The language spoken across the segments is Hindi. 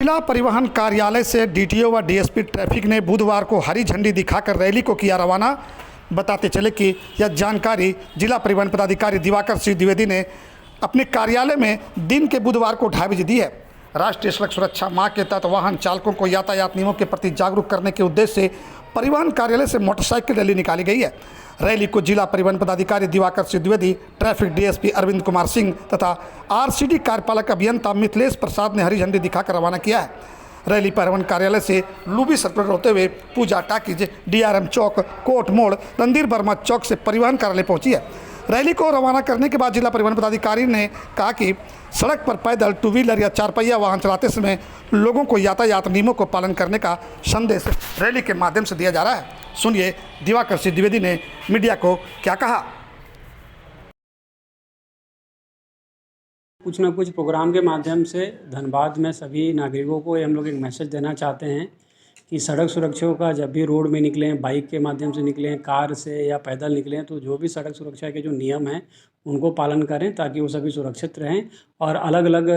जिला परिवहन कार्यालय से डीटीओ व डीएसपी ट्रैफिक ने बुधवार को हरी झंडी दिखाकर रैली को किया रवाना। बताते चले कि यह जानकारी जिला परिवहन पदाधिकारी दिवाकर सिंह द्विवेदी ने अपने कार्यालय में दिन के बुधवार को 2:30 बजे दी है। राष्ट्रीय सड़क सुरक्षा माह के तहत वाहन चालकों को यातायात नियमों के प्रति जागरूक करने के उद्देश्य से परिवहन कार्यालय से मोटरसाइकिल रैली निकाली गई है। रैली को जिला परिवहन पदाधिकारी दिवाकर सिंह द्विवेदी, ट्रैफिक डीएसपी अरविंद कुमार सिंह तथा आरसीडी कार्यपालक अभियंता मिथिलेश प्रसाद ने हरी झंडी दिखाकर रवाना किया है। रैली परिवहन कार्यालय से लूबी सर्कल होते हुए पूजा टाकीज, डीआरएम चौक, कोर्ट मोड़, रणधीर वर्मा चौक से परिवहन कार्यालय पहुंची है। रैली को रवाना करने के बाद जिला परिवहन पदाधिकारी ने कहा कि सड़क पर पैदल, टू व्हीलर या 4 पहिया वाहन चलाते समय लोगों को यातायात नियमों को पालन करने का संदेश रैली के माध्यम से दिया जा रहा है। सुनिए दिवाकर सिंह द्विवेदी ने मीडिया को क्या कहा। कुछ ना कुछ प्रोग्राम के माध्यम से धनबाद में सभी नागरिकों को हम लोग एक मैसेज देना चाहते हैं कि सड़क सुरक्षा का जब भी रोड में निकलें, बाइक के माध्यम से निकलें, कार से या पैदल निकलें, तो जो भी सड़क सुरक्षा के जो नियम हैं उनको पालन करें ताकि वो सभी सुरक्षित रहें। और अलग अलग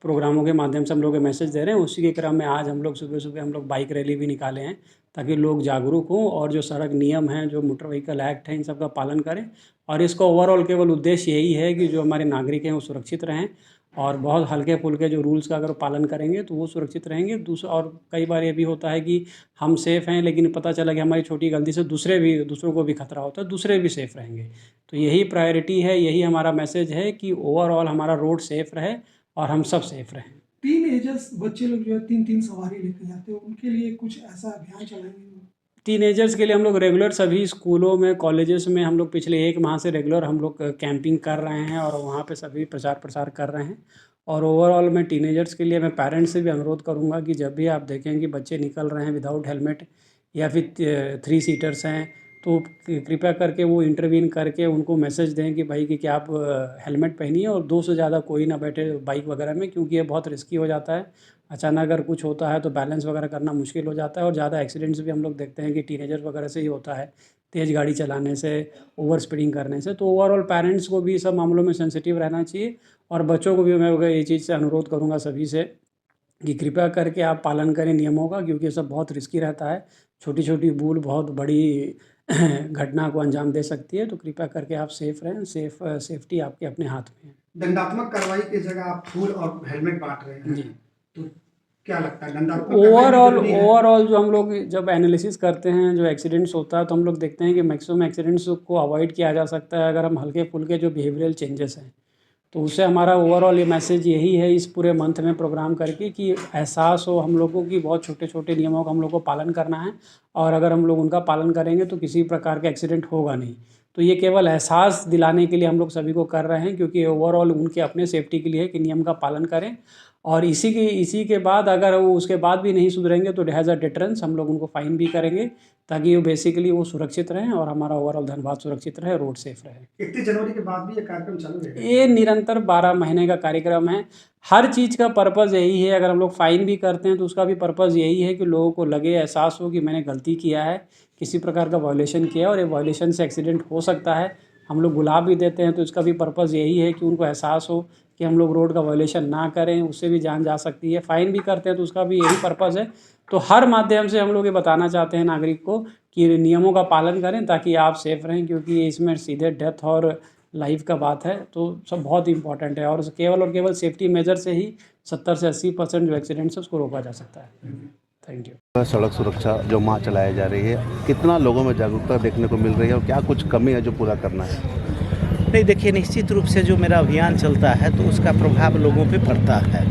प्रोग्रामों के माध्यम से हम लोग मैसेज दे रहे हैं। उसी के क्रम में आज हम लोग सुबह हम लोग बाइक रैली भी निकाले हैं ताकि लोग जागरूक हों और जो सड़क नियम हैं, जो मोटर व्हीकल एक्ट है, इन सब का पालन करें। और इसका ओवरऑल केवल उद्देश्य यही है कि जो हमारे नागरिक हैं वो सुरक्षित रहें और बहुत हल्के फुल्के जो रूल्स का अगर पालन करेंगे तो वो सुरक्षित रहेंगे। और कई बार ये भी होता है कि हम सेफ़ हैं लेकिन पता चला कि हमारी छोटी गलती से दूसरों को भी खतरा होता है, दूसरे भी सेफ़ रहेंगे। तो यही प्रायोरिटी है, यही हमारा मैसेज है कि ओवरऑल हमारा रोड सेफ़ रहे और हम सब सेफ़ रहें। टीनेजर्स बच्चे लोग जो है 3-3 सवारी लेकर जाते हैं, उनके लिए कुछ ऐसा अभियान चलाएंगे? टीनेजर्स के लिए हम लोग रेगुलर सभी स्कूलों में, कॉलेजेस में हम लोग पिछले 1 माह से रेगुलर हम लोग कैंपिंग कर रहे हैं और वहाँ पे सभी प्रचार प्रसार कर रहे हैं। और ओवरऑल मैं टीनेजर्स के लिए मैं पेरेंट्स से भी अनुरोध करूँगा कि जब भी आप देखें कि बच्चे निकल रहे हैं विदाउट हेलमेट या फिर 3 सीटर्स हैं, तो कृपया करके वो इंटरवीन करके उनको मैसेज दें कि भाई कि आप हेलमेट पहनिए और 2 से ज़्यादा कोई ना बैठे बाइक वगैरह में, क्योंकि ये बहुत रिस्की हो जाता है। अचानक अगर कुछ होता है तो बैलेंस वगैरह करना मुश्किल हो जाता है। और ज़्यादा एक्सीडेंट्स भी हम लोग देखते हैं कि टीनेजर वगैरह से ही होता है, तेज़ गाड़ी चलाने से, ओवर स्पीडिंग करने से। तो ओवरऑल पेरेंट्स को भी सब मामलों में सेंसिटिव रहना चाहिए और बच्चों को भी मैं ये चीज़ से अनुरोध करूँगा सभी से कि कृपया करके आप पालन करें नियमों का, क्योंकि ये सब बहुत रिस्की रहता है। छोटी छोटी भूल बहुत बड़ी घटना को अंजाम दे सकती है। तो कृपया करके आप सेफ रहें, सेफ्टी आपके अपने हाथ में है। दंडात्मक कार्रवाई की जगह आप फूल और हेलमेट बांट रहे हैं, जी, तो क्या लगता है दंडात्मक ओवरऑल जो हम लोग जब एनालिसिस करते हैं, जो एक्सीडेंट्स होता है, तो हम लोग देखते हैं कि मैक्सिमम एक्सीडेंट्स को अवॉइड किया जा सकता है अगर हम हल्के फुल्के जो बिहेवियरल चेंजेस हैं। तो उससे हमारा ओवरऑल ये मैसेज यही है इस पूरे मंथ में प्रोग्राम करके कि एहसास हो हम लोगों की बहुत छोटे छोटे नियमों का हम लोग को पालन करना है और अगर हम लोग उनका पालन करेंगे तो किसी प्रकार का एक्सीडेंट होगा नहीं। तो ये केवल एहसास दिलाने के लिए हम लोग सभी को कर रहे हैं, क्योंकि ओवरऑल उनके अपने सेफ्टी के लिए है कि नियम का पालन करें। और इसी के बाद अगर वो उसके बाद भी नहीं सुधरेंगे तो एज अ डिटरेंस हम लोग उनको फ़ाइन भी करेंगे ताकि वो बेसिकली वो सुरक्षित रहें और हमारा ओवरऑल धनबाद सुरक्षित रहे, रोड सेफ रहे। 31 जनवरी के बाद भी ये कार्यक्रम चालू रहेगा? ये निरंतर 12 महीने का कार्यक्रम है। हर चीज़ का पर्पज़ यही है। अगर हम लोग फ़ाइन भी करते हैं तो उसका भी पर्पज़ यही है कि लोगों को लगे, एहसास हो कि मैंने गलती किया है, किसी प्रकार का वायलेशन किया और ये वायलेशन से एक्सीडेंट हो सकता है। हम लोग गुलाब भी देते हैं तो इसका भी पर्पज़ यही है कि उनको एहसास हो कि हम लोग रोड का वायलेशन ना करें, उससे भी जान जा सकती है। फ़ाइन भी करते हैं तो उसका भी यही पर्पज़ है। तो हर माध्यम से हम लोग ये बताना चाहते हैं नागरिक को कि नियमों का पालन करें ताकि आप सेफ़ रहें, क्योंकि इसमें सीधे डेथ और लाइफ का बात है। तो सब बहुत इंपॉर्टेंट है और केवल सेफ्टी मेजर से ही 70 से 80% जो एक्सीडेंट्स है उसको रोका जा सकता है। Thank you. सड़क सुरक्षा जो माह चलाई जा रही है, कितना लोगों में जागरूकता देखने को मिल रही है और क्या कुछ कमी है जो पूरा करना है? नहीं, देखिए, निश्चित रूप से जो मेरा अभियान चलता है तो उसका प्रभाव लोगों पे पड़ता है।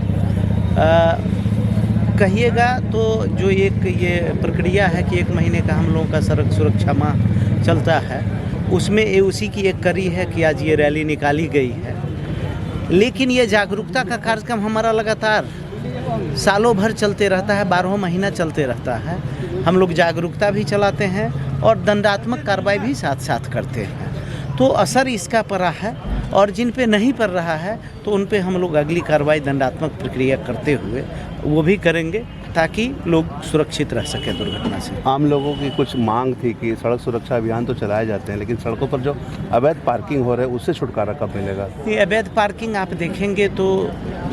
कहिएगा तो जो एक ये प्रक्रिया है कि 1 महीने का हम लोगों का सड़क सुरक्षा माह चलता है, उसमें उसी की एक कड़ी है कि आज ये रैली निकाली गई है। लेकिन ये जागरूकता का कार्यक्रम हमारा लगातार सालों भर चलते रहता है, 12 महीना चलते रहता है। हम लोग जागरूकता भी चलाते हैं और दंडात्मक कार्रवाई भी साथ साथ करते हैं। तो असर इसका पड़ा है और जिन पे नहीं पड़ रहा है तो उन पे हम लोग अगली कार्रवाई दंडात्मक प्रक्रिया करते हुए वो भी करेंगे। ताकि लोग सुरक्षित रह सकें दुर्घटना से। आम लोगों की कुछ मांग थी कि सड़क सुरक्षा अभियान तो चलाए जाते हैं, लेकिन सड़कों पर जो अवैध पार्किंग हो रहा है उससे छुटकारा कब मिलेगा? ये अवैध पार्किंग आप देखेंगे तो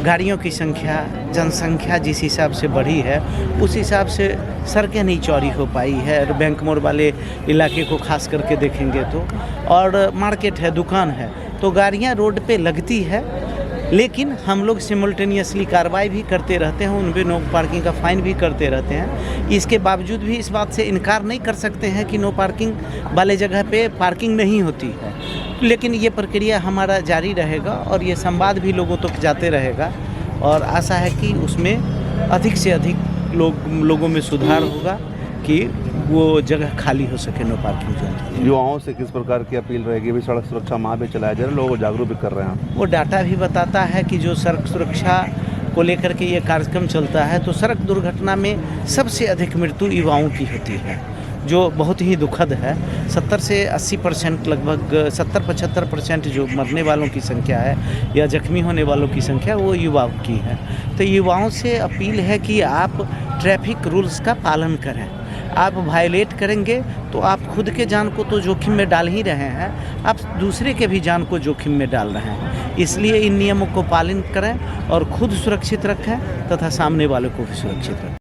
गाड़ियों की संख्या, जनसंख्या जिस हिसाब से बढ़ी है उस हिसाब से सड़कें नहीं चौड़ी हो पाई है। और बैंक मोड़ वाले इलाके को खास करके देखेंगे तो, और मार्केट है, दुकान है, तो गाड़ियाँ रोड पे लगती है, लेकिन हम लोग सिमल्टेनियसली कार्रवाई भी करते रहते हैं, उन पे नो पार्किंग का फाइन भी करते रहते हैं। इसके बावजूद भी इस बात से इनकार नहीं कर सकते हैं कि नो पार्किंग वाले जगह पे पार्किंग नहीं होती है, लेकिन ये प्रक्रिया हमारा जारी रहेगा और ये संवाद भी लोगों तक जाते रहेगा और आशा है कि उसमें अधिक से अधिक लोगों में सुधार होगा कि वो जगह खाली हो सके नो पार्किंग जोन। युवाओं से किस प्रकार की अपील रहेगी? भी सड़क सुरक्षा माह भी चलाया जा रहा है, लोगों को जागरूक भी कर रहे हैं। वो डाटा भी बताता है कि जो सड़क सुरक्षा को लेकर के ये कार्यक्रम चलता है तो सड़क दुर्घटना में सबसे अधिक मृत्यु युवाओं की होती है, जो बहुत ही दुखद है। 70 से 80% लगभग 70-75% जो मरने वालों की संख्या है या जख्मी होने वालों की संख्या वो युवाओं की है। तो युवाओं से अपील है कि आप ट्रैफिक रूल्स का पालन करें। आप वायलेट करेंगे तो आप खुद के जान को तो जोखिम में डाल ही रहे हैं, आप दूसरे के भी जान को जोखिम में डाल रहे हैं। इसलिए इन नियमों को पालन करें और खुद सुरक्षित रखें तथा सामने वालों को भी सुरक्षित रखें।